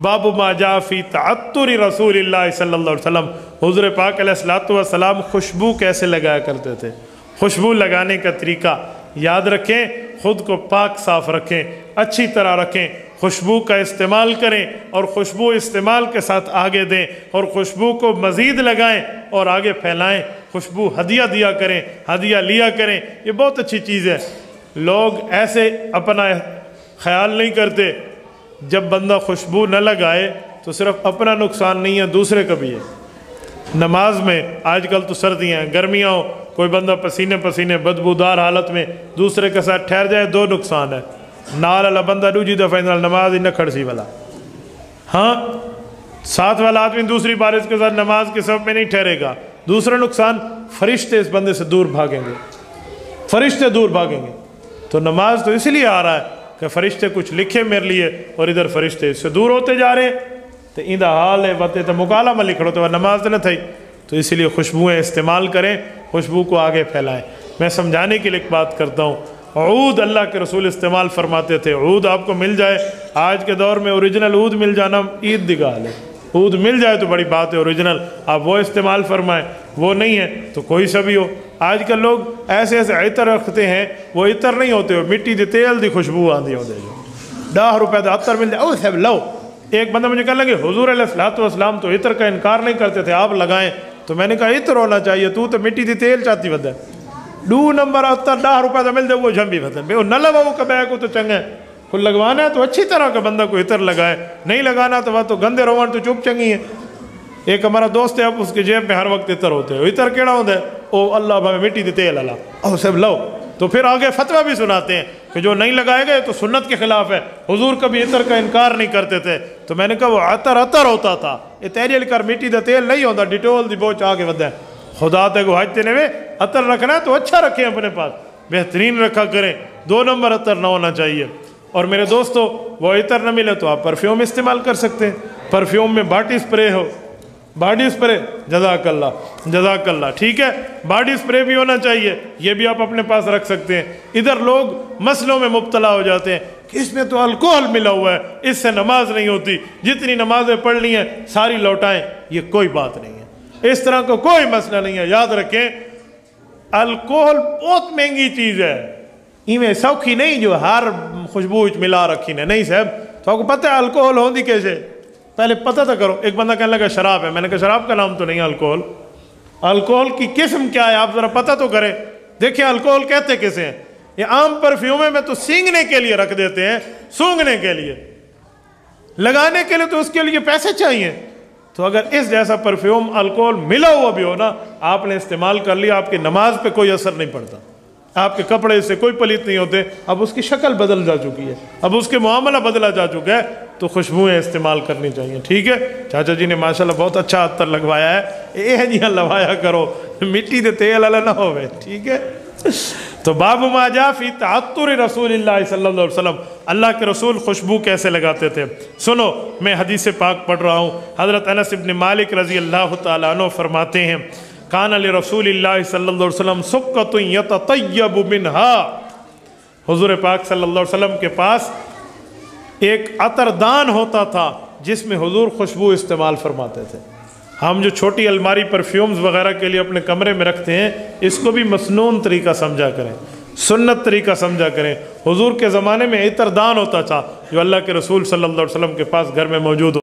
बाबु मा जा फी तअत्तुर रसूलिल्लाह सल्लल्लाहु अलैहि वसल्लम, हुज़ूर पाक अलैहिस्सलातु वस्सलाम खुशबू कैसे लगाया करते थे। खुशबू लगाने का तरीका याद रखें, ख़ुद को पाक साफ़ रखें, अच्छी तरह रखें, खुशबू का इस्तेमाल करें और खुशबू इस्तेमाल के साथ आगे दें और खुशबू को मज़ीद लगाएं और आगे फैलाएं। खुशबू हदिया दिया करें, हदिया लिया करें, ये बहुत अच्छी चीज़ है। लोग ऐसे अपना ख्याल नहीं करते, जब बंदा खुशबू न लगाए तो सिर्फ अपना नुकसान नहीं है, दूसरे का भी है। नमाज में आजकल तो सर्दियाँ हैं, गर्मियाँ हो, कोई बंदा पसीने पसीने बदबूदार हालत में दूसरे के साथ ठहर जाए, दो नुकसान है। नाल वाला बंदा दूजी दफ़ा नमाज ही न खड़सी वाला, हाँ, साथ वाला आदमी दूसरी बार इसके साथ नमाज के सब में नहीं ठहरेगा। दूसरा नुकसान, फरिश्ते इस बंदे से दूर भागेंगे, फरिश्ते दूर भागेंगे। तो नमाज तो इसलिए आ रहा है कि फरिश्ते कुछ लिखे मेरे लिए और इधर फरिश्ते इससे दूर होते जा रहे, तो इंदा हाल है बते तो मुकाला में लिखो तो नमाज तो न थी। तो इसलिए खुशबुएँ इस्तेमाल करें, खुशबू को आगे फैलाएं। मैं समझाने के लिए एक बात करता हूँ, ऊद अल्लाह के रसूल इस्तेमाल फरमाते थे। ऊद आपको मिल जाए, आज के दौर में ओरिजिनल ऊद मिल जाना ईद दिगाल है। ऊद मिल जाए तो बड़ी बात है, ओरिजिनल, आप वो इस्तेमाल फरमाएं। वो नहीं है तो कोई सा भी हो। आजकल लोग ऐसे ऐसे इतर रखते हैं, वो इतर नहीं होते हो, मिट्टी के तेल की खुशबू आती होती है। 10 रुपये का अतर मिल जाए, ओ सब लो। एक बंदा मुझे कहने लगे हुजूर अलैहिस्सलातु वस्सलाम तो इतर का इनकार नहीं करते थे, आप लगाएं। तो मैंने कहा इतर होना चाहिए, तू तो मिट्टी की तेल चाहती बद है। 2 नंबर अतर 10 रुपये का मिल जाए, वो झंबी बदन भाई, वो न लगाओ कबैया को तो चंगे को लगवाना है तो अच्छी तरह का बंदा को इतर लगाए, नहीं लगाना तो वह तो गंदे रोवन तो चुप चंगी है। एक हमारा दोस्त है, अब उसके जेब में हर वक्त इतर होते हैं। इतर केड़ा होता है, ओ अल्लाह भाई मिट्टी दी तेल अल्लाह, ओ सब लो। तो फिर आगे फतवा भी सुनाते हैं कि जो नहीं लगाए गए तो सुन्नत के खिलाफ है। हुजूर कभी इतर का इनकार नहीं करते थे। तो मैंने कहा वो अतर अतर होता था, ये तेरियल कर मिट्टी का तेल नहीं होता, डिटोल दी बोझ आगे वध है। खुदा तक हाजते ने वे अतर रखना है तो अच्छा रखें, अपने पास बेहतरीन रखा करें, 2 नंबर अतर ना होना चाहिए। और मेरे दोस्तों, वो इतर न मिले तो आप परफ्यूम इस्तेमाल कर सकते हैं। परफ्यूम में बॉडी स्प्रे हो, बॉडी स्प्रे, जज़ाकल्लाह जज़ाकल्लाह, ठीक है, बॉडी स्प्रे भी होना चाहिए, ये भी आप अपने पास रख सकते हैं। इधर लोग मसलों में मुब्तला हो जाते हैं कि इसमें तो अल्कोहल मिला हुआ है, इससे नमाज नहीं होती, जितनी नमाजें पढ़नी है सारी लौटाएं। ये कोई बात नहीं है, इस तरह का कोई मसला नहीं है। याद रखें, अल्कोहल बहुत महंगी चीज़ है, इवें सौखी नहीं जो हर खुशबू मिला रखी ने, नहीं साहब। तो आपको पता है अल्कोहल होती कैसे, पहले पता तो करो। एक बंदा कहने लगा शराब है, मैंने कहा शराब का नाम तो नहीं है अल्कोहल, अल्कोहल की किस्म क्या है आप ज़रा पता तो करें। देखिए अल्कोहल कहते कैसे हैं, ये आम परफ्यूम में तो सींगने के लिए रख देते हैं, सूंघने के लिए, लगाने के लिए तो उसके लिए पैसे चाहिए। तो अगर इस जैसा परफ्यूम अल्कोहल मिला हुआ भी हो ना, आपने इस्तेमाल कर लिया, आपकी नमाज पे कोई असर नहीं पड़ता, आपके कपड़े से कोई पलीत नहीं होते। अब उसकी शक्ल बदल जा चुकी है, अब उसके मामला बदला जा चुका है, तो खुशबुएँ इस्तेमाल करनी चाहिए, ठीक है। चाचा जी ने माशाल्लाह बहुत अच्छा अत्तर लगवाया है, ये जी लवाया करो, मिट्टी दे तेल वाला ना होवे, ठीक है। तो बाबु मा जा फी तअत्तुर रसूलिल्लाह सल्लल्लाहु अलैहि वसल्लम, अल्लाह के रसूल खुशबू कैसे लगाते थे। सुनो, मैं हदीस पाक पढ़ रहा हूँ। हज़रत अनस इब्न मालिक रज़ी अल्लाह तआला अन्हु फरमाते हैं, कान li रसूलिल्लाह सल्लल्लाहु अलैहि वसल्लम सुक्कतुन यततय्यबु मिनहा, हुजूर पाक सल्लल्लाहु अलैहि वसल्लम के पास एक अतरदान होता था जिसमें हुजूर खुशबू इस्तेमाल फरमाते थे। हम जो छोटी अलमारी परफ्यूम्स वगैरह के लिए अपने कमरे में रखते हैं, इसको भी मसनून तरीका समझा करें, सुन्नत तरीका समझा करें। हुजूर के ज़माने में इतरदान होता था जो अल्लाह के रसूल सल्लल्लाहु अलैहि वसल्लम के पास घर में मौजूद